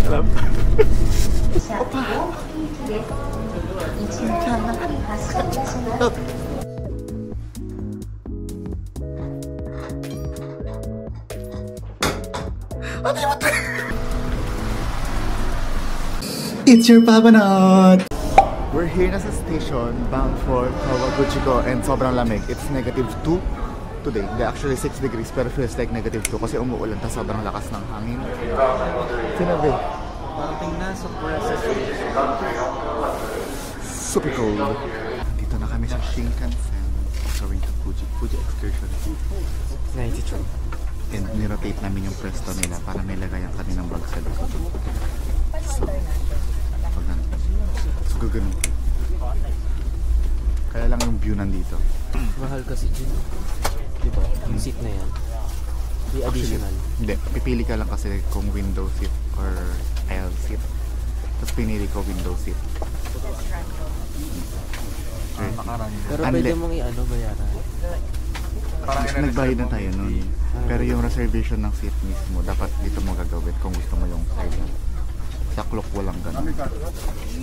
Sarap. It's your Papanot! We're here na sa station, bound for Kawaguchiko, and sobrang lamig. It's -2 today. Actually 6 degrees, pero feels like -2 kasi umuulan ta sobrang lakas ng hangin. Sinabi? Parating na sa process. Super cold. Dito na kami sa Shinkansen. Going to Fuji excursion. 93. And nirotate namin yung pwesto nila para may lagayan kami ng bag sa likod. So gagawin. Kaya lang yung view nandito. Mahal kasi dyan. Diba? Yung seat na yan. Di additional. Hindi. Pipili ka lang kasi kung window seat or aisle seat. Tapos pinili ko window seat. Pero pwede mong bayaran. Nagbayad na tayo nun. Pero yung reservation ng seat mismo, dapat dito mo gagawin kung gusto mo yung side mo. Sa clock walang ganun.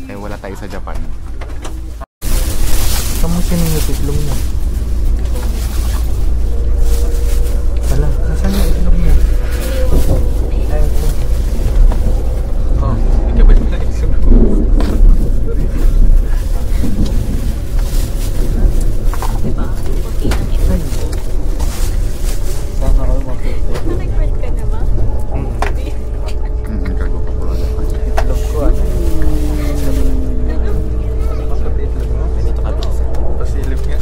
Eh wala tayo sa Japan. Kamusta yung itlog mo? Wala, nasaan yung itlog mo? Ay, ito. Oh, hindi ba yung naisip ko? Diba? Puti ng itlog. Sana ako maputi. Nag-print ka naman? Gago ka pala. Itlog ko itlog mo? Ganito ka bisa. Pasilip nga.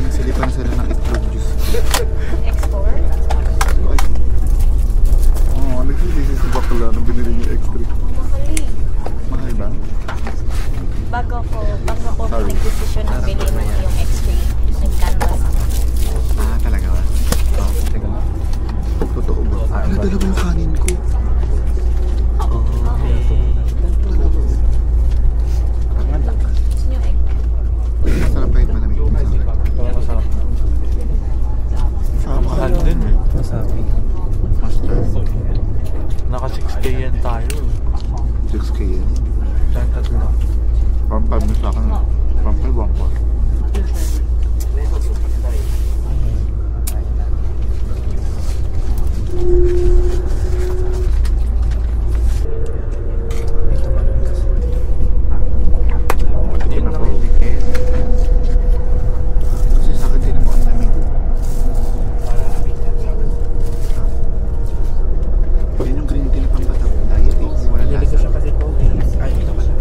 Silipan sila ng itlog juice. Export? Oo, nagsisisi si bakla nung binili niya extra. Mahal ba? Bago ko nag-decision na bilhin mo yung extra, nag-canvas ako. Ah, talaga ba? Oo, teka lang. Totoo ba? Nadala mo yung kanin ko. Oo. Gusto niyo egg? Masarap kahit malamig. Parang masarap. Mahal din eh. Masabi. Mustard. Naka 6K yan tayo. 6K yan. Saan ka doon? Parang 5 na sa akin. Parang 5 1 po. Kasi sa akin din naman ang lamig. Yan yung green tea na pampatap diet eh. Wala Nili ko lasa. siya kasi ito. Ay, ito pala.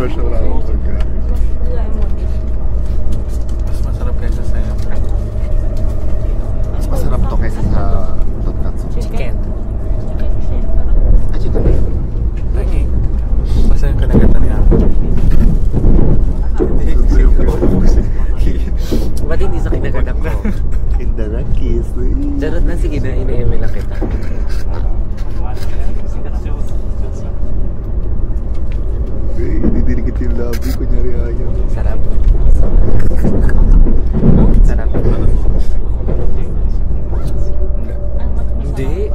Fresh na lang pagkain. Mas masarap kaysa sa'yo. Mas masarap to kaysa sa tonkatsu. Chicken. Ah, chicken. Lagi. Basta yung kanagatan niya. Ba't hindi sa kinaganap ko? Indirect kiss. Jarot na, sige na, ina-email lang kita. Didikit yung labi, kunyari ayaw. Sarap. Sarap. Hindi.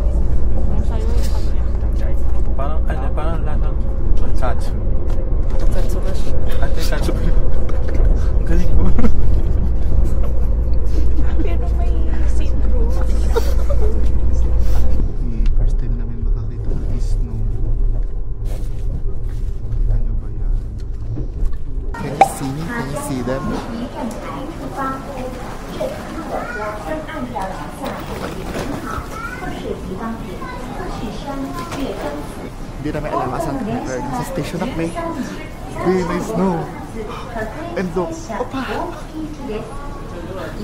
Parang, parang lasang tonkatsu. Tonkatsu ka siya. Ate katsu. Ang galing ko. Pero may sindro. First time namin makakita ng snow. Kita nyo ba yan? Can you see me? Can you see them? Hindi namin alam asan kami, pero nasa station na may may snow. And look, opa!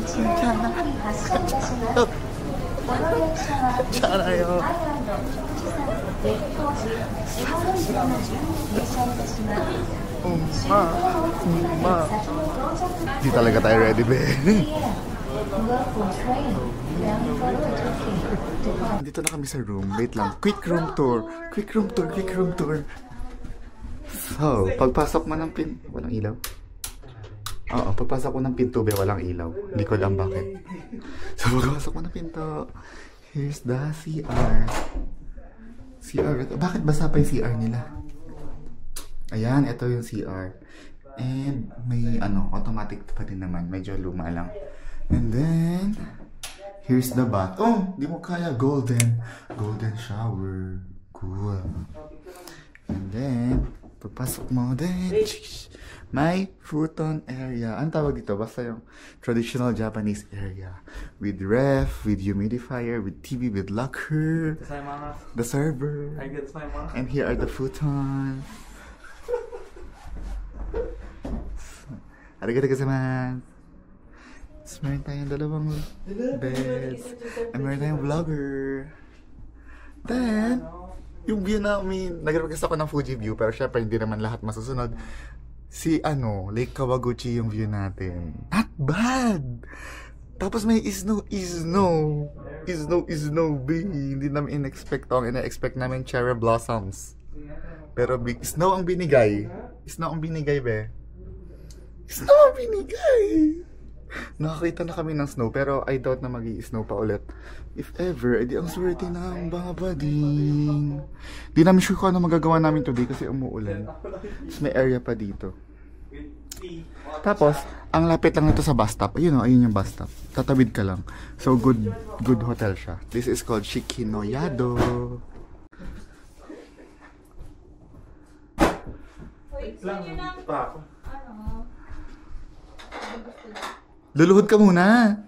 Chana! Chana yo! Di talaga tayo ready, be. Dito na kami sa room. Wait lang. Quick room tour. Quick room tour. Quick room tour. So, pagpasok mo ng walang ilaw? Oo, pagpasok ko ng pinto, be, walang ilaw. Hindi ko alam bakit. So, pagpasok mo ng pinto, here's the CR. CR. Bakit basa pa yung CR nila? Ayan, ito yung CR. And may automatic pa din naman. Medyo luma lang. And then, here's the bath. Oh, di mo kaya. Golden shower. Cool. And then, pagpasok mo din, may futon area. Ang tawag dito? Basta yung traditional Japanese area. With ref, with humidifier, with TV, with locker, the server. And here are the futons. Arigatou gozaimasu. Tapos meron tayong dalawang beds. And meron tayong vlogger. Then, yung view namin, nag-request ako ng Fuji view, pero syempre hindi naman lahat masusunod. Si Lake Kawaguchi yung view natin. Not bad! Tapos may snow, B. Hindi namin in-expect to. Ang ina-expect namin cherry blossoms. Pero snow ang binigay. Snow ang binigay, be. Snow ang binigay! Nakakita na kami ng snow, pero I doubt na mag-i-snow pa ulit. If ever, edi ang swerte ng mga bading. Di namin sure kung ano magagawa namin today kasi umuulan. Tapos may area pa dito. Tapos, ang lapit lang nito sa bus stop. Ayun ayun yung bus stop. Tatawid ka lang. So, good hotel siya. This is called Shikinoyado. Luluhod ka muna.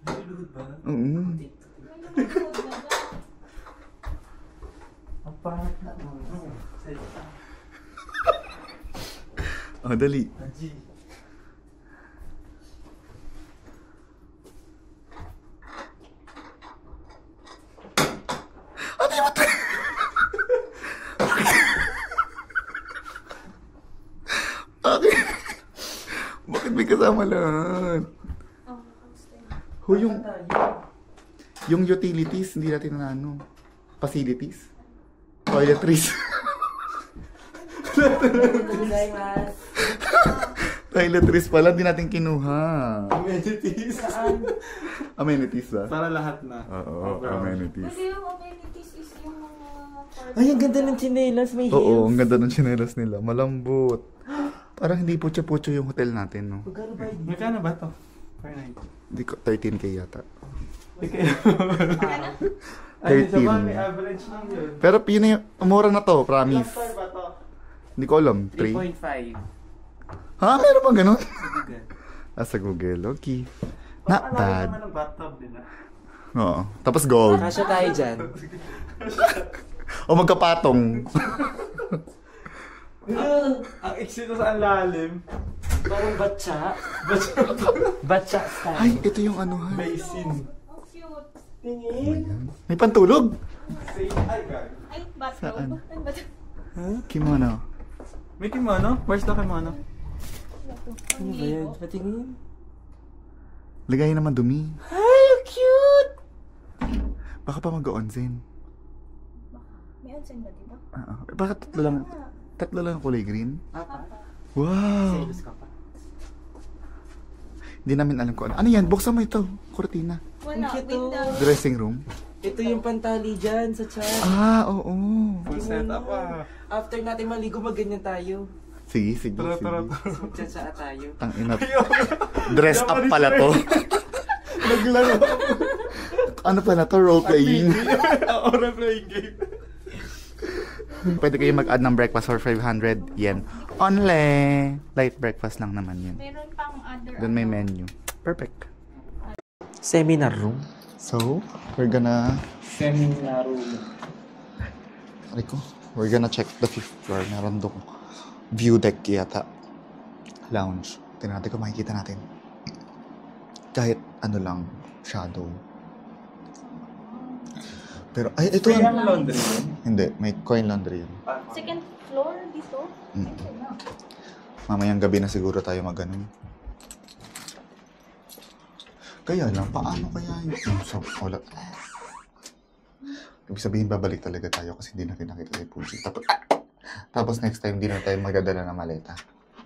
Luluhod ba? Oo. Ang pangit na. Oh, dali. Ano yung mata? Okay. Bakit may kasama lahat? Yung utilities, hindi natin na facilities. Toiletries. Toiletries pala, hindi natin kinuha. Amenities. Amenities ba? Para lahat na. Oo, amenities. Kasi yung amenities is yung mga... Ay, ang ganda ng chinelas, may heels. Oo, ang ganda ng chinelas nila. Malambot. Parang hindi pucho-pucho yung hotel natin, no? Magkano ba to? Per night? Hindi ko, 13K yata. Ay, sa 13. ba, may average lang yun. Pero yun yung, mura na to, promise. Star ba to? Hindi ko alam, 3. 3.5. Ha? Meron bang ganun? Google. Sa Google, okay. Not bad. naman ng bathtub din ah. Oo. Tapos gold. Kasya tayo dyan. O magkapatong. Ang iksi ko sa ang lalim. Parang batsa. Batsa style. Ay, ito yung ano ha. Basin. Oh, cute. Tingin. May pantulog. Say, ay, gag. Ay, bathrobe. Saan? Ay, bathrobe. Kimono. May kimono? Where's the kimono? Ano ba yan? Patingin. Lagay naman dumi. Ay, cute! Baka pa mag-onsen. May onsen ba, diba? Baka tatlo lang ang kulay green. Apa? Wow! Selos ka pa. Hindi namin alam kung ano. Ano yan? Buksan mo ito. Cortina. Wala, Ang cute, window. Dressing room. Ito yung pantali dyan sa chat. Oo. Full setup After natin maligo, magganyan tayo. Sige, sige, Tara, sige. tara. Magtsatsa tayo. Tangina. Dress up pala to. Naglaro. Ano pala to? Role playing. Ora playing game. Pwede kayo mag-add ng breakfast for 500 yen. Only. Light breakfast lang naman yun. Meron pang other. Doon may menu. Perfect. Seminar room. So, we're gonna... Seminar room. Rico, we're gonna check the 5th floor. Meron doon view deck yata. Lounge. Tingnan natin kung makikita natin. Kahit ano lang, shadow. Pero, ay, ito Free ang... ang laundry yun? Hindi, may coin laundry yun. Second floor dito. Mamayang gabi na siguro tayo mag-ganun. Kaya lang, paano kaya yun? So, wala. Ibig sabihin, babalik talaga tayo kasi hindi natin nakita si Puji. Tapos next time, hindi na tayo magdadala ng maleta.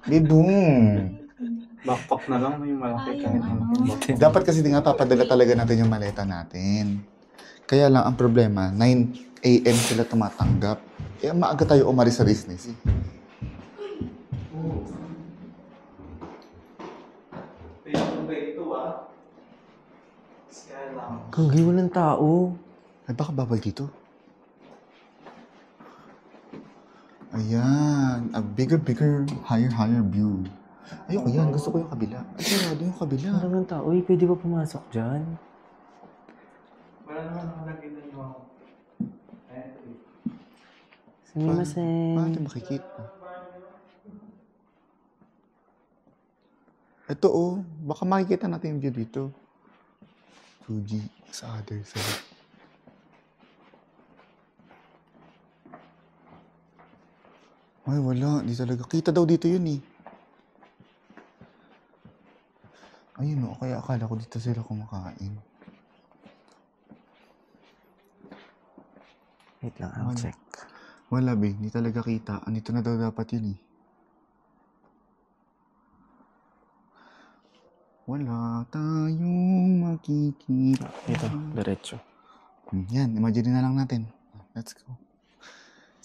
Di boom! Backpack na lang, may malaki Ay, yung ano. Dapat kasi di nga papadala talaga natin yung maleta natin. Kaya lang, ang problema, 9 a.m. sila tumatanggap. Eh, maaga tayo umalis sa business eh. Gagi, walang tao. Ay, baka bawal dito. Ayan. A bigger, higher view. Ayoko yan. Gusto ko yung kabila. Ay, sarado yung kabila. Walang tao. Uy, pwede ba pumasok dyan? Wala naman nakalagay na yung ako. Sumimasen. Paano makikita? Ito oh. Baka makikita natin yung view dito. Fuji sa other side. Ay, wala. Di talaga. Kita daw dito yun eh. Ayun o. Kaya akala ko dito sila kumakain. Wait lang, I'll Wala. check. Wala, be. Di talaga kita. Andito na daw dapat yun eh. Wala tayong makikita. Ito, diretso. Yan, imagine na lang natin. Let's go.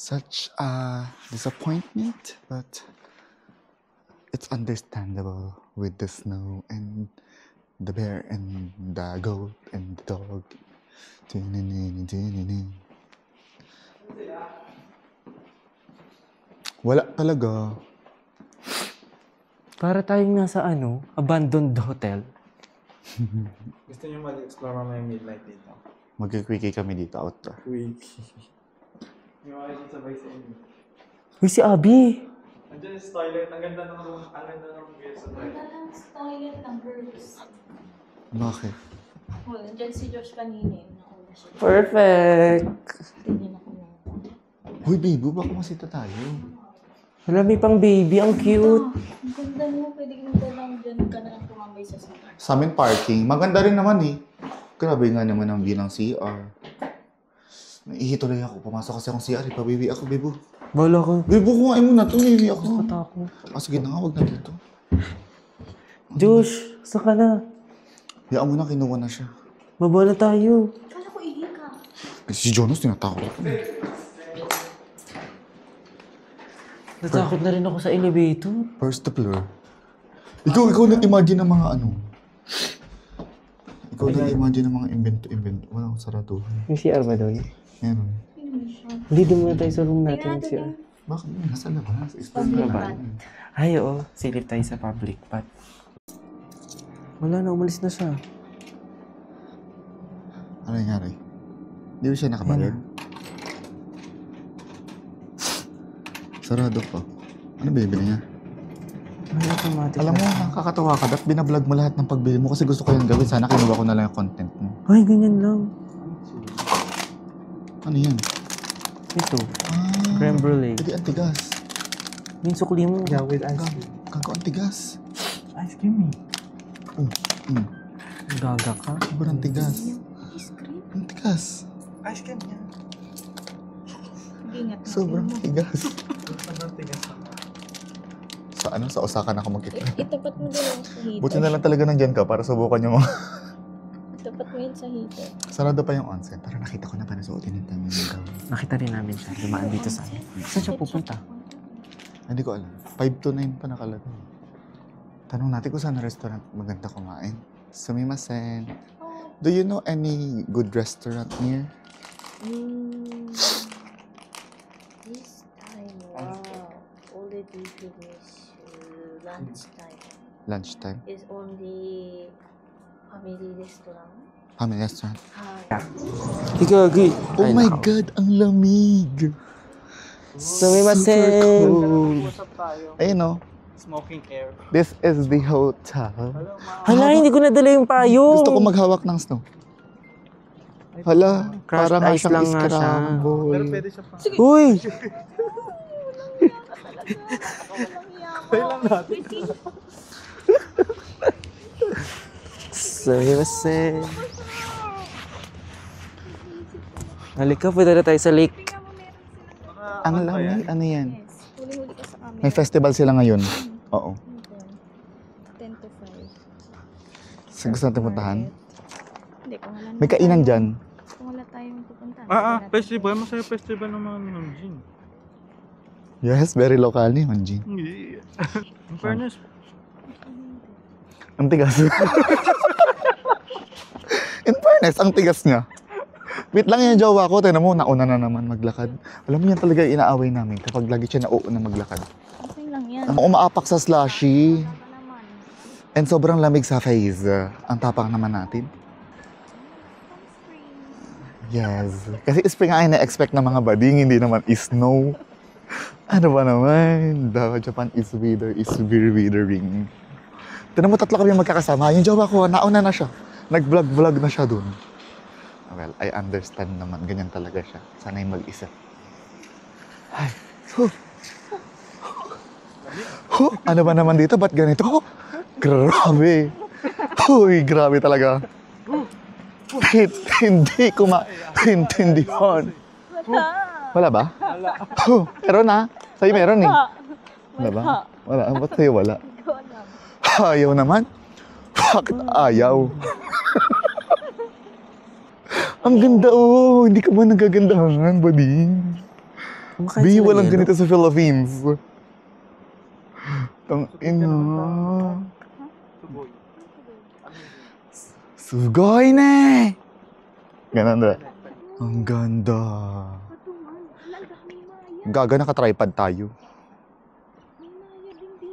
Such a disappointment, but it's understandable with the snow and the bear and the goat and the dog. Wala talaga. Para tayong nasa abandoned hotel. Gusto niyo mag-explore mamaya midnight dito? Mag-quickie kami dito, outdoor. Wiki. May mga sabay sa inyo. Uy, si Abby! Andiyan yung toilet. Ang ganda ng room. Ang ganda ng view sa toilet. Walang toilet ng girls. Bakit? Well, dyan si Josh kanina. Nauna siya. Perfect! Hindi na ako na. Hoy, baby, baka masita tayo. Wala, may pang baby. Ang cute! Ang ganda mo. Pwede ka lang dyan ka na lang tumambay sa CR. Sa amin, parking. Maganda rin naman eh. Grabe nga naman ang view ng CR. Naihituloy ako. Pumasok kasi akong CR. Ipabibi ako, bebo. Bala ko. Bebo, kuhain mo na to. Bibi ako. Katako. Sige na nga, wag na dito. Josh, saan ka na? Hayaan mo na, kinuha na siya. Baba na tayo. Kala ko ihi ka. Eh, si Jonas, tinatakot ako. Natakot na rin ako sa elevator. First floor. Ikaw nag-imagine ng mga ano. Ikaw nag-imagine ng mga invento. Walang sarado. Yung CR ba doon? Meron. Hindi siya. Hindi, doon muna tayo sa room natin. Tingnan CR. natin. Bakit? Nasa labas. Public ba? bath. Ay, oo. Silip tayo sa public bath. Wala na, umalis na siya. Ano nangyari? Di ba siya nakabalad? Sarado pa. Ano binibili niya? May automatic. Alam mo, nakakatawa ka. Ba't binablog mo lahat ng pagbili mo? Kasi gusto ko yung gawin. Sana kinuha ko na lang yung content mo. Ay, ganyan lang. Ano yan? Ito. Ah, Creme brulee. hindi, antigas. Yung sukli mo. Yeah, with ice cream. Gago, antigas. Ice cream Gaga ka. Sobrang antigas. Ice cream? Antigas. Ice cream yan. Ingat. Sobrang antigas. Sobrang tigas. Sa ano? Sa Osaka na ako magkita. Itapat mo din sa heater. Buti na lang talaga nandyan ka para subukan yung mga... Itapat mo yun sa heater. Sarado pa yung onsen. Para nakita ko na pa nasuotin yung tanong yung gawin. Nakita rin namin siya. Dumaan dito sa akin. Saan siya pupunta? Hindi ko alam. 5 to 9 pa nakalagay. Tanong natin kung saan na restaurant maganda kumain. Sumimasen. Do you know any good restaurant near? This time, wow. Already finished lunchtime. Lunchtime. Is only family restaurant. Family restaurant. Higagi. Oh my God! Ang lamig! Sumimasen. Super cool. Usap tayo. Ayun o. Smoking air. This is the hotel. Hello, ma. Hala, hindi ko nadala yung payong. Gusto ko maghawak ng snow. Hala, Crushed para nga ice siyang lang nga siya. Pero scramble. pwede siya pa. Uy! Kailan natin? Sumimasen. Halika, pwede na tayo sa lake. Ang lamig, ano yan? Yes. Huli-huli ka sa amin. May festival sila ngayon. Oo. 10 to 5. So, gusto natin puntahan? Hindi, kung wala May kainan dyan. Kung wala tayong pupunta. Festival. Masaya festival ng mga Nihonjin. Yes, very local ni Honjin. Hindi. In fairness, Ang tigas. In fairness, ang tigas niya. Wait lang yung jowa ko. Tignan mo, nauna na naman maglakad. Alam mo yan talaga yung inaaway namin kapag lagi siya nauuna maglakad. Okay lang yan. Ang umaapak sa slushy. Tama naman. And sobrang lamig sa face. Ang tapang naman natin. Yes. Kasi spring ay na-expect ng mga bading, hindi naman snow. Ano ba naman? The Japan is weather is very withering. Tignan mo, tatlo kami magkakasama. Yung jowa ko, nauna na siya. Nag-vlog na siya dun. Well, I understand naman. Ganyan talaga siya. Sana'y mag-isa. Ay. Ano ba naman dito? Ba't ganito? Grabe. Uy, grabe talaga. Hindi ko maintindihan. Wala ba? Wala. Meron na. Sa'yo meron eh. Wala ba? Wala. Ba't sa'yo wala? Ayaw naman. Bakit ayaw? Ang ganda oh. Hindi ka ba nagagandahan, bading? Di, walang ganito sa Philippines. Tang ina. Sugoi ne! Ganun ba? Ang ganda. Gaga, naka-tripod tayo.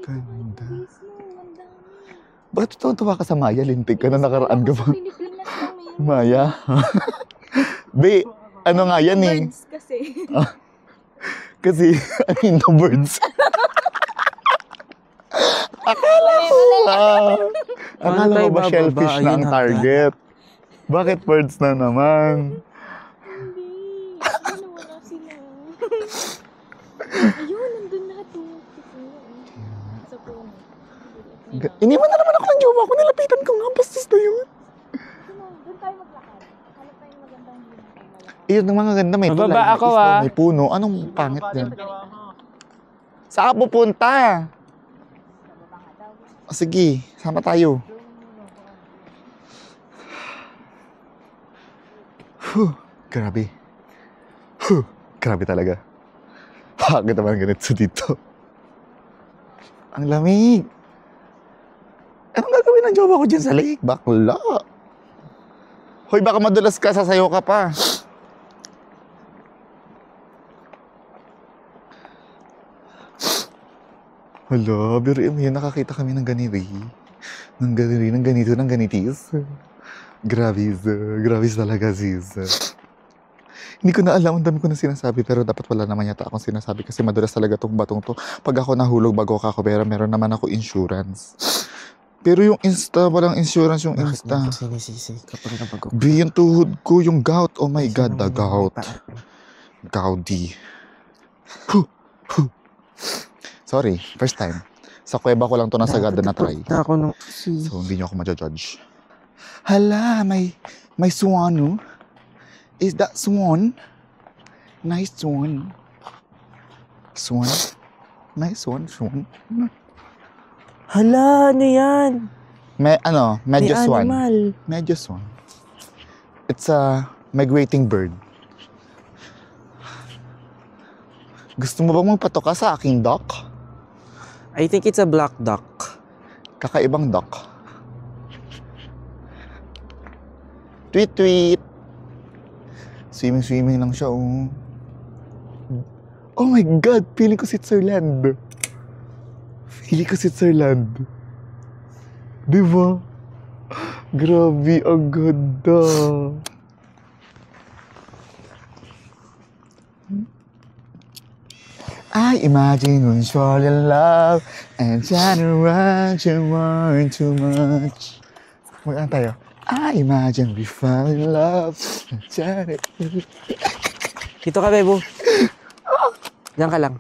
Ganda. Bakit tuwa ka sa Maya? Lintik ka na, nakaraan ka pa. Maya? Be, ano nga yan eh? Birds kasi. Kasi, I mean, the birds. Akala ko ba shellfish na ang target? Bakit birds na naman? Hindi. Ano, wala sila. Ayun, nandun na ito. Sa puno. Iniwan na naman ako ng jowa ko. Nilapitan ko nga. Bastos na yun. Doon tayo maglakad. Hanap tayo ng magandang view na tayo malakad. Iyon ang mga ganda. May Mababa tulay, may ako, isla, ah. may puno. Anong pangit dyan? Saan ka pupunta? O, sige, sama tayo. Grabe. Grabe talaga. Bakit naman ganito dito? Ang lamig. Anong gagawin ng jowa ko dyan sa lake? Bakla. Hoy, baka madulas ka, sasayo ka pa. Hala, pero yun, nakakita kami ng ganiri. Ng ganiri, ng ganito, ng ganitis. Grabe talaga, sis. Hindi ko na alam, ang dami ko na sinasabi, pero dapat wala naman yata akong sinasabi kasi madulas talaga tong batong to. Pag ako nahulog bago ako, pero meron naman ako insurance. Pero yung Insta, walang insurance yung Insta. Bakit mo sinisisi kapag nabago? B, yung tuhod ko, yung gout. Oh my God, the gout. Gaudi. Sorry, first time. Sa kuweba ko lang to nasagada na try. Ako nung... So, hindi nyo ako ma-judge. Hala, may swan, no? Is that swan? Nice swan. Swan? Nice swan, swan. Hala, ano yan? Medyo May swan. animal. Medyo swan. It's a migrating bird. Gusto mo bang magpatoka sa aking duck? I think it's a black duck. Kakaibang duck. Tweet, tweet. Swimming lang siya, oh. Oh my God! Feeling ko Switzerland. Diba? Grabe, ang ganda. I imagine when you're in love and trying to want you want too much. Mag-ano tayo? I imagine we fall in love and trying to... Dito ka, Bebo. Diyan ka lang.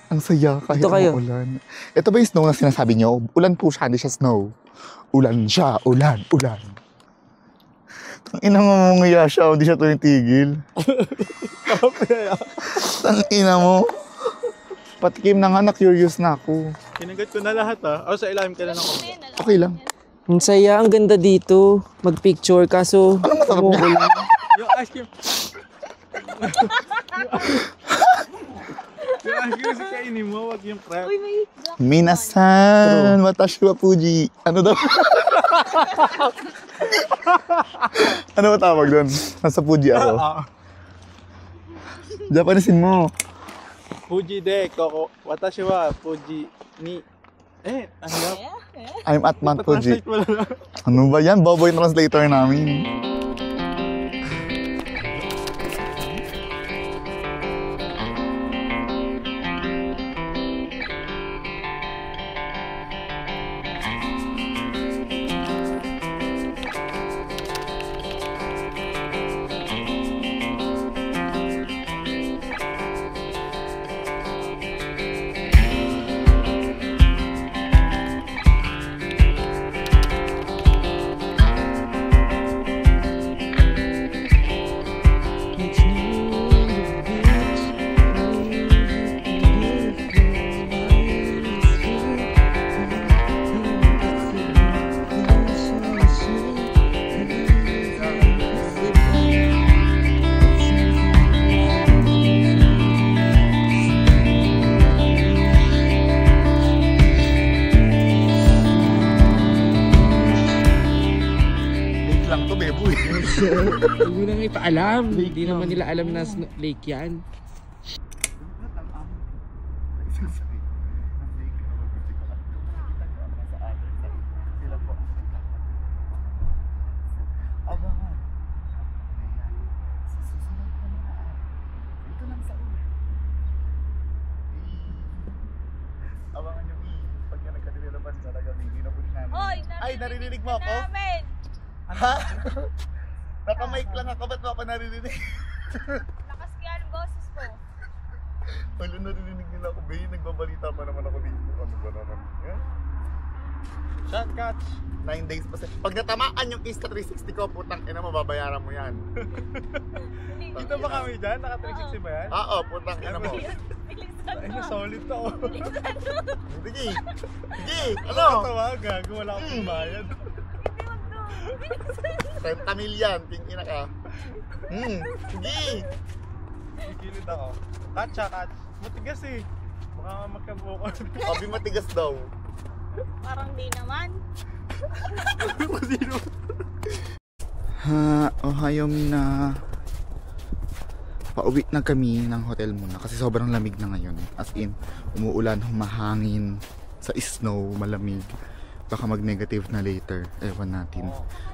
Ang saya kahit Dito kayo. ulan. Ito ba yung snow na sinasabi nyo? Ulan po siya, hindi siya snow. Ulan siya, ulan. Ina mo mangya siya, hindi siya tumitigil. Ina mo. Patikim na nga, na-curious na ako. Kinagat ko na lahat O, sa ilalim ka na ng kombo. Okay lang. Ang saya, ang ganda dito. Mag-picture, kaso... Ano masarap niya? Yung ice cream. Yung ice cream sa kainin mo, wag yung prep. Uy, may... Minasan, watashi wa Fuji. Ano daw? Ano ba tawag doon? Nasa Fuji ako. Japanisin mo. Fuji de, koko. Watashi wa Fuji ni... ano yan? I'm at Mount Fuji. Translate mo lang. Ano ba yan? Boboy translator namin. Huwag mo nang ipaalam. Hindi naman nila alam na lake yan. Abangan nyo, pag yan nagkadirilaban sa lagabi, ginabot namin. Hoy, Ay, naririnig mo ako? namin. Ha? Naka-mic lang ako, ba't mo ako naririnig? Lakas kaya ang boses ko. Wala, naririnig nila ako, Bay. Nagbabalita pa naman ako dito. Ano ba naman? Yan. Shot catch. 9 days pa. Pag natamaan yung Insta360 ko, putang ina mo, babayaran mo yan. Dito ba kami dyan? Naka 360 ba yan? Oo, putang ina mo. Bilisan Ay, mo. solid to. Bilisan mo. Sige. Sige, Ano? ano? Tawa, gago. Wala akong bayad. Hindi, wag daw. 30 million, king ina ka. Sige. Gigilid ako. Catch catch. Matigas eh. Baka magkabuko. Sabi matigas daw. Parang di naman. Sino? Ha, ohayo mina. Pauwi na kami ng hotel muna kasi sobrang lamig na ngayon. As in, umuulan, humahangin, sa snow, malamig. Baka mag-negative na later. Ewan natin.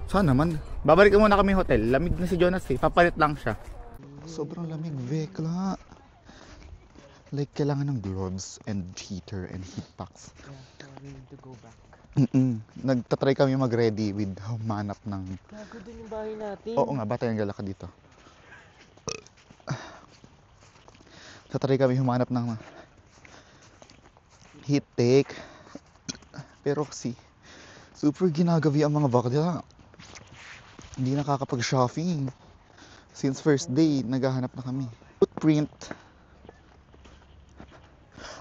Sana naman. Babalik muna kami hotel. Lamig na si Jonas eh. Papalit lang siya. Sobrang lamig, Vekla. Like, kailangan ng gloves and heater and heat packs. Yeah, we need to go back. Nagtatry kami mag-ready with humanap ng... Gago din yung bahay natin. Oo nga, bata yung galaka dito. Tatry kami humanap ng heat take. Pero kasi super ginagabi ang mga bakla. Hindi nakakapag-shopping. Since first day, naghahanap na kami. Footprint.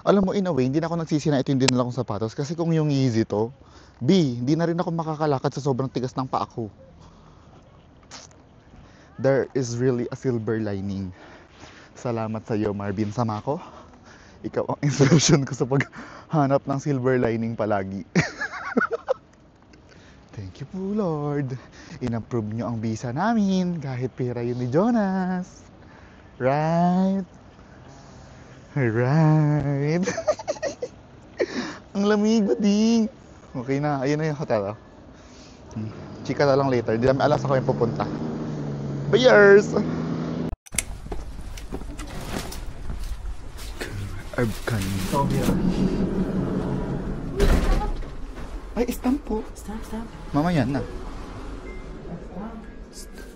Alam mo, in a way, hindi na ako nagsisi na ito yung dinala kong sapatos. Kasi kung yung easy to, B, hindi na rin ako makakalakad sa sobrang tigas ng paa ko. There is really a silver lining. Salamat sa iyo, Marvin Samako. Ikaw ang inspiration ko sa paghanap ng silver lining palagi. Thank you po, Lord. In-approve nyo ang visa namin kahit pera yun ni Jonas. Right? Right. Ang lamig, bading. Okay na, ayun na yung hotel. Chika na lang later. Di namin alam sa kami pupunta. Buyers! Arbkan. Ay, stamp po. Stop. Mamaya na.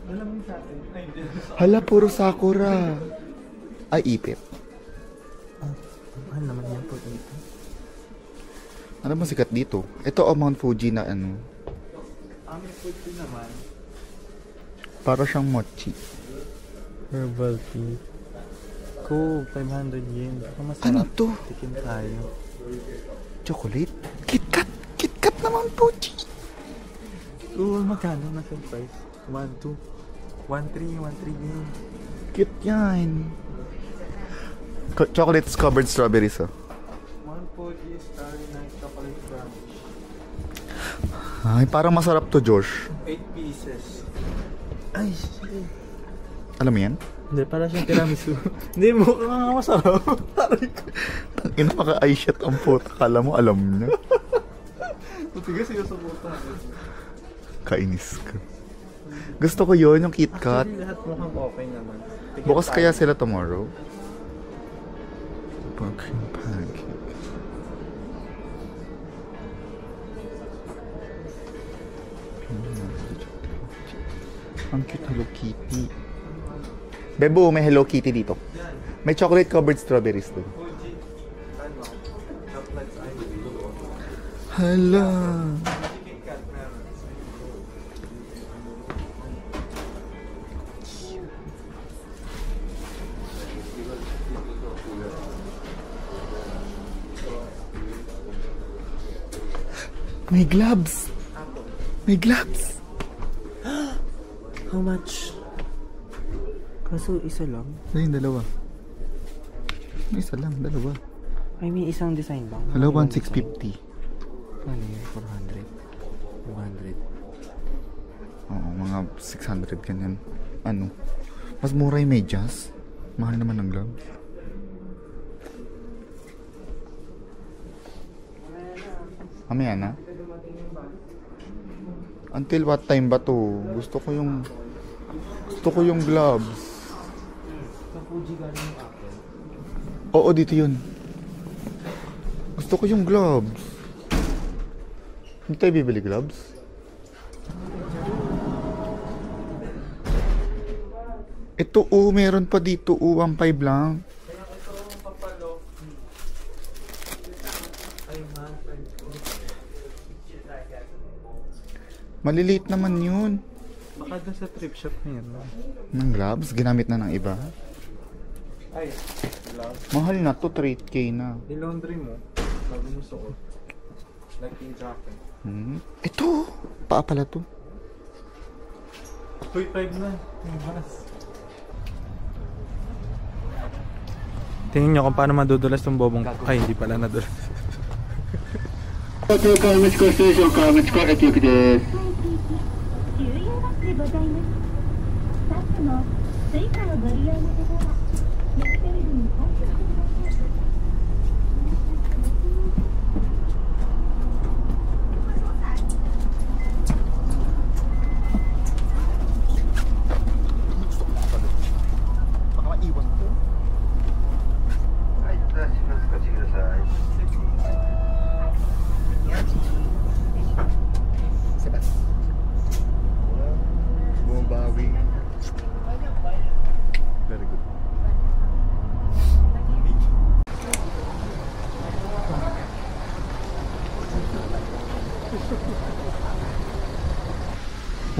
Alam mo sa atin. Ay, hindi. Hala, puro sakura. Ay, ipit. Mahal naman yan po dito. Ano ba sikat dito? Ito ang Mount Fuji na ano. Ang Fuji naman. Para siyang mochi. Herbal tea. Cool, 500 yen. Baka masarap. Ano to? Tikim tayo. Chocolate? KitKat! KitKat naman Fuji! Cool, magkano na sa price? 1, 2, 1, 3 yen. Cute yan. Chocolates covered strawberries oh. 1 Fuji Starry Night Chocolate Brownish. Ay, parang masarap to, Josh. 8 pieces. Ay, shit. Alam mo yan? Hindi, para siyang tiramisu. Hindi, mukhang masarap. Tangina, maka-eye shot ang puta. Kala mo, alam niya. Matigas yung sa puta. Kainis ka. Gusto ko yun, yung KitKat. Actually, lahat mukhang okay naman. Tikim Bukas tayo. kaya sila tomorrow? Pumpkin pancake. Ang cute Hello Kitty. Bebo, may Hello Kitty dito. May chocolate covered strawberries doon. Fuji. Ano? Chocolates ice cream. Hala. KitKat meron. May gloves. May gloves. How much? Kaso isa lang. Ay, dalawa. May isa lang, dalawa. I mean, isang design ba? Hala, Ibang 1,650. design. Ano yun? 400? 200? Oo, mga 600 ganyan. Ano? Mas mura yung medyas. Mahal naman ng gloves. Mamaya na? Until what time ba to? Gusto ko yung gloves. Sa Fuji galing yung Apple. Oo, dito yun. Gusto ko yung gloves. Hindi tayo bibili gloves? Ito meron pa dito 1.5 lang. Maliliit naman yun. Baka doon sa trip shop na yan. Ng gloves, ginamit na ng iba. Ay, love. Mahal na to, 3K na. I-laundry mo. Sabi mo suot. Like yung jacket. Ito, paa pala to. 2.5 na. Yung mas. Tingin nyo kung paano madudulas tong bobong. Ay, hindi pala nadulas. 東京川口湖ステーション川口湖駅行きです。重要バスでございます。スタッフの追加のご利用の方は、ネクテレビに入ってください。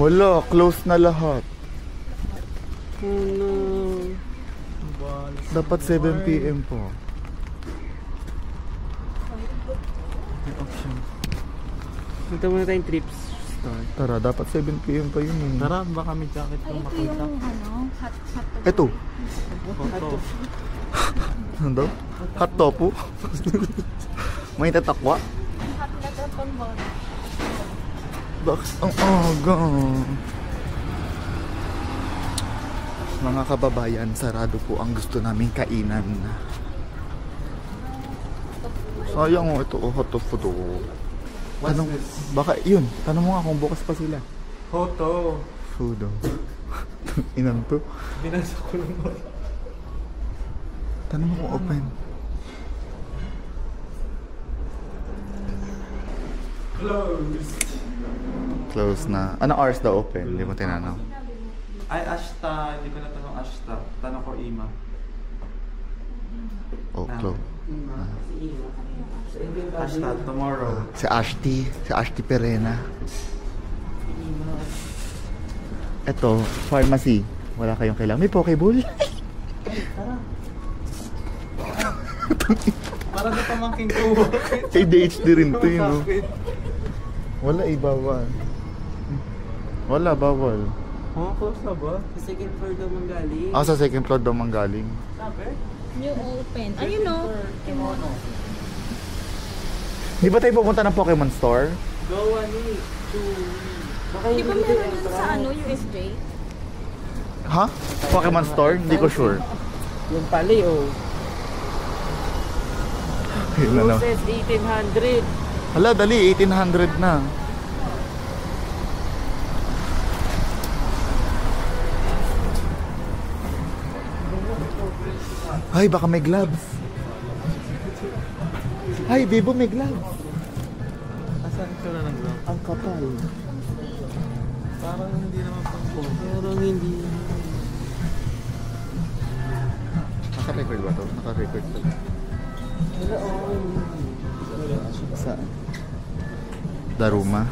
Wala, close na lahat. Oh no. Dapat 7 PM po. May option. Punta muna tayong trips store. Tara, dapat 7 PM pa yun eh. Tara, baka may jacket Ay, kung ito makita. yung hot Eto. Photo. Ano daw? Hot tofu? May tatakwa? Hot na daw pang body. Bakit ang aga? Mga kababayan, sarado po ang gusto naming kainan. Sayang oh, ito hot tofu to. Tanong, baka yun, tanong mo nga kung bukas pa sila. Photo. Food oh. Inan to. Binasa ko lang mo. Tanong mo kung open. Closed. Close na. Anong hours daw open? Hindi mo tinanong. Ay, Ashta. Hindi ko na tanong Ashta. Tanong ko Ima. Oh, close. Ashta, tomorrow. Si Ashti Perena. Ito, pharmacy. Wala kayong kailangan. May Pokeball. Para na pamangking ko. ADHD rin to yun. No? Wala bawal. Wala, bawal. Oh, close na ba? Sa second floor daw manggaling. Ah, sa second floor daw manggaling. Sabi? New open. Ayun o. Kimono. Di ba tayo pupunta ng Pokemon Store? Go 1 week, 2 week. Baka Di ba hindi meron tayo dun sa USJ? Ha? Pokemon Store? Hindi ko sure. Yung pali oh. Yun na naman. Roses 1800. Hala, dali. 1800 na. Ay, baka may gloves. Ay, Bebo, may gloves. Asan ka na ng glove? Ang kapal. Parang hindi naman pang phone. Parang hindi. Naka-record ba to? Naka-record to. Wala oh. Saan? Daruma.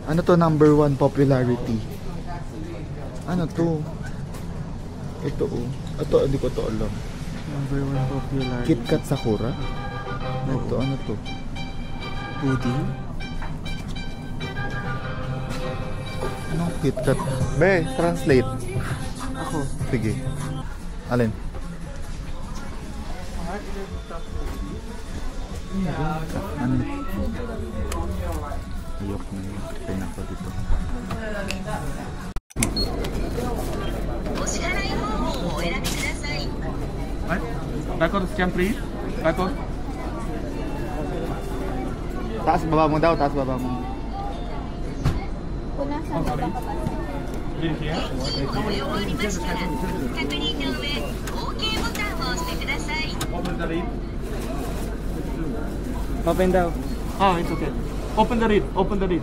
Ano to number 1 popularity? Ano to? Ito oh. Ito, hindi ko to alam. Number 1 popular. KitKat Sakura? Ito, ano to? Pudding? Anong KitKat? Be, translate. Ako. Sige. Alin? Ano? Ayok na yun. Tingnan ko dito. Right? Record scan please. Record. Taas baba mo daw, taas baba mo. Kung nasaan ka ba? Did you hear? ご利用ありましたら確認の上 OK ボタンを押してください Open the read. Open daw. Ah, it's okay. Open the read. Open the read.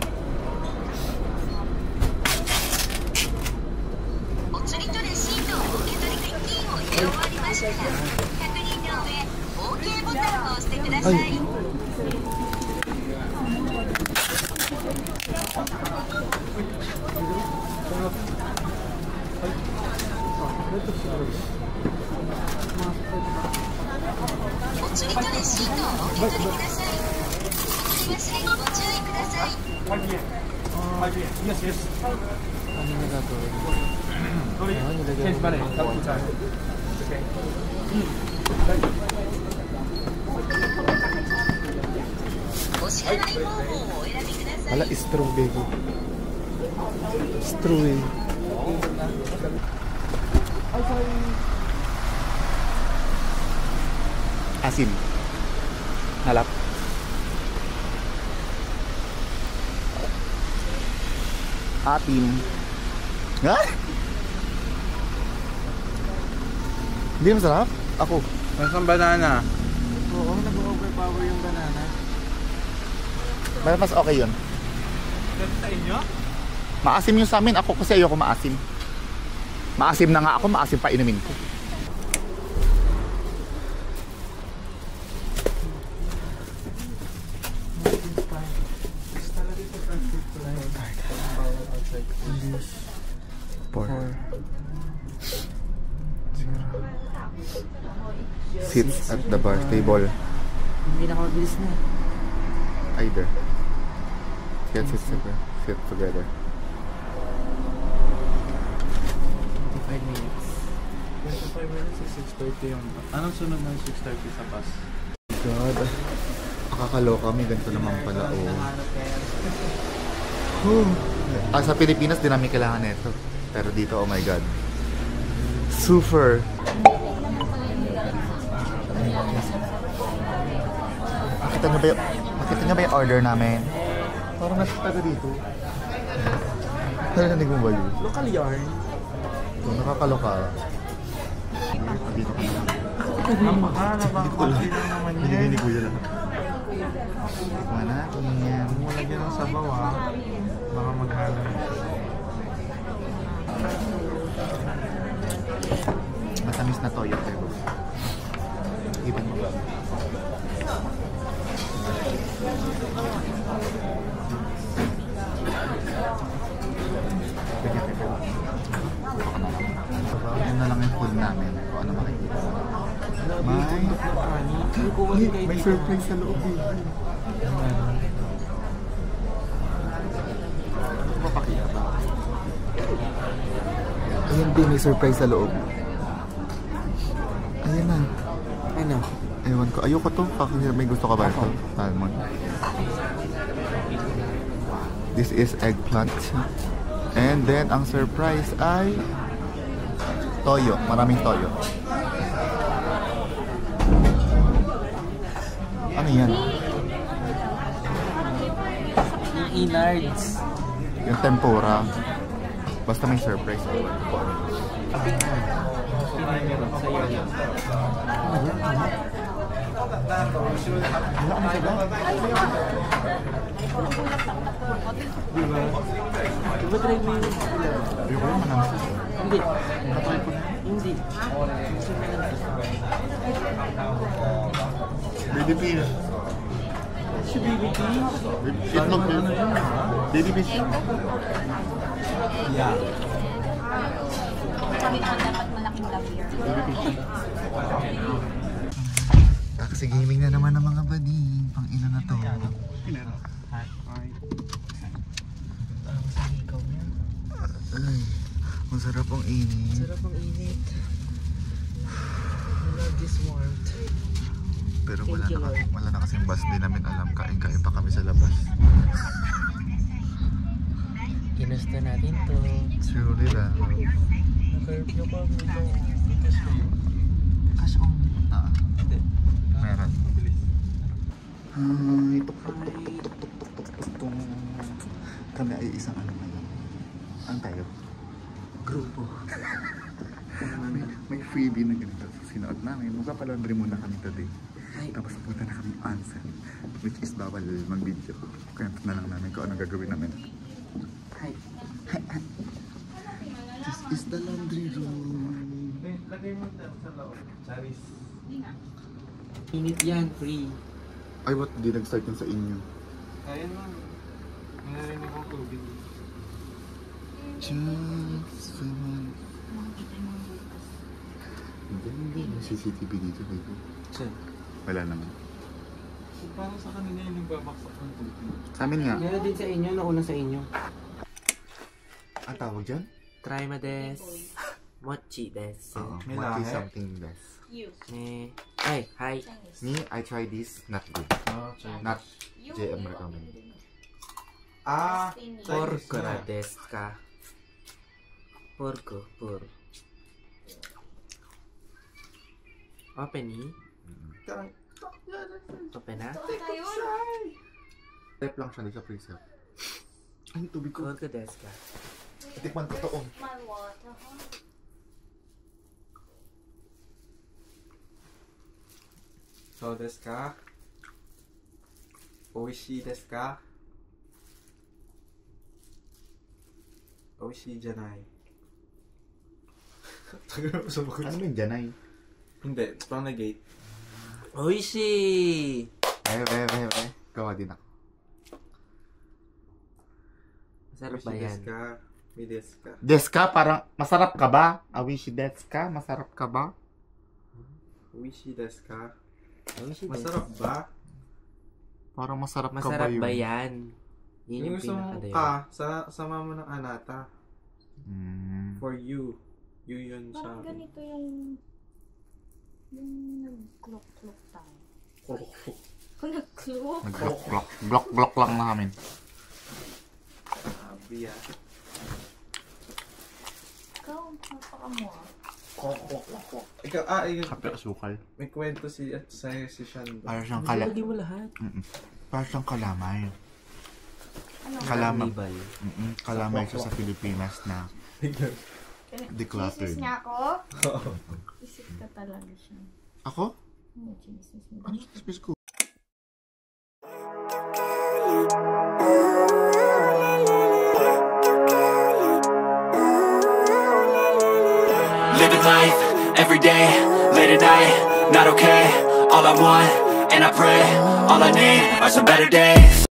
お釣りとレシートを受け取りクッキーを入れ終わりましたら確認の上 OK ボタンを押してください お釣りとレシートをお受け取りくださいお忘れにご注意ください 5 Yes, yes. Ano na gagawin? Sorry. Change ba rin? Tapos tayo. Okay. お支払い方法をお選びください Hala, straw, Bego. Straw eh. Asim. Halap. Atim. Ha? Hindi masarap? Ako. Nasaan banana? Oo, nag-overpower yung banana. Mas okay yun. Sa inyo? Maasim yung sa amin. Ako kasi ayoko maasim. Maasim na nga ako, maasim pa inumin ko. Seats at the bar table. Hindi na ako mabilis na. Either. Get sit together. 5 minutes. 25 minutes is 6:30 yung... Anong sunod ng 6:30 sa bus? God. Nakakaloka, may ganito naman pala. Sa Pilipinas, di namin kailangan nito. Pero dito, oh my God. Super! Makita niyo ba yung order namin? Parang nasa taga dito. Narinig mo ba yun? Local yarn. So, nakakaloka. Dito ka naman. Ang mahal na bang coffee lang naman yan? Binigay ni Kuya lang. Wala yan. Kung wala dyan ang sabaw ha, baka maghalo. Matamis na toyo pero iban mo ba? Yun na lang yung food namin kung ano makikita. May surprise sa loob eh. Papakita ba? Ayan din, may surprise sa loob. Ayan na. Ano? Ewan ko. Ayoko to. May gusto ka ba ito? Salmon. This is eggplant. And then, ang surprise ay toyo. Maraming toyo. Ano yan? Yung innards. Yung tempura. Basta may surprise. Pinaymeron sa iyo. Wala ka na saga? Diba? Diba try mo yung... Ayoko yung manamis. Hindi. Hindi. Baby pea. Si Baby P. Itlog yun. Baby pea. Yeah. Sabi naman dapat malaking lawyer. Kasi gaming na naman ng mga bading. Pang ina na to. Ay, masarap ang init. Sarap ang init. I love this warmth. Pero wala na kasing bus. Di namin alam. Kain-kain pa kami sa labas. Ginusto natin to. Truly lang. Naka-review ko nito. Because Cash on. hindi. Meron. Mabilis. Ay, tuk. Kami ay isang ano ngayon. Ano tayo? Grupo. may freebie na ganito. Sinuot namin. Magpapalaundry muna kami today. Tapos punta na kami onsen. Which is bawal mag-video. Kaya na lang namin kung ano gagawin namin. Hi. This is the laundry room. Lagay mo sa loob. Charis. Init yan, free. Ay, ba't di nag-start yun sa inyo? Ayun mo. Narinig kong tubig. Just someone. Hindi may CCTV dito. Baby. Saan? Wala naman. So, parang sa kanila yung nagbabaksak ng tubig. Sa amin nga. Meron din sa inyo, nauna sa inyo. Ang tawag dyan? Try ma des. Mochi des. Oo. May Monkey lahi. something this. You. Ay, hi. Me, I try this. Not good. Oh, Charis. Not JM recommend. Ah! Porco na des ka. Porco. Open ni? Open na? Step lang siya sa freezer. Ay, tubig ko. Porco des ka. Tikman ko to. Oh. My water, huh? So desu ka? Oishii desu ka? Oishii janai. Tagal mo sumagot. Ano yung janay? Hindi, pang negate. Oishi! Gawa din ako. Masarap ba Oishii yan? desu ka? Mi desu ka? Deska, parang masarap ka ba? Awishi deska, masarap ka ba? Wishi desu ka? Oishi desu. Masarap ba? Parang masarap ka Masarap ba ba yun? yan? Yun Yung yung gusto mong pinaka-diet. sama mo ng anata. For you. You yun sa Parang akin. ganito yung nag-clock tayo. Kung nag-clock. Block lang namin. Sabi ah. Ikaw, napaka-mo ah. Ikaw, yun. Kape asukal. May kwento sa'yo si Shan ba? Parang siyang Lagi mo lahat. Parang siyang kalamay. Ano? Carnival. Kalamay siya sa Pilipinas na decluttered. Chisis niya ako? Isip ka talaga siya. Ako? Chisis mo. Ano sa space ko? Living life, every day, late at night, not okay. All I want, and I pray, all I need are some better days.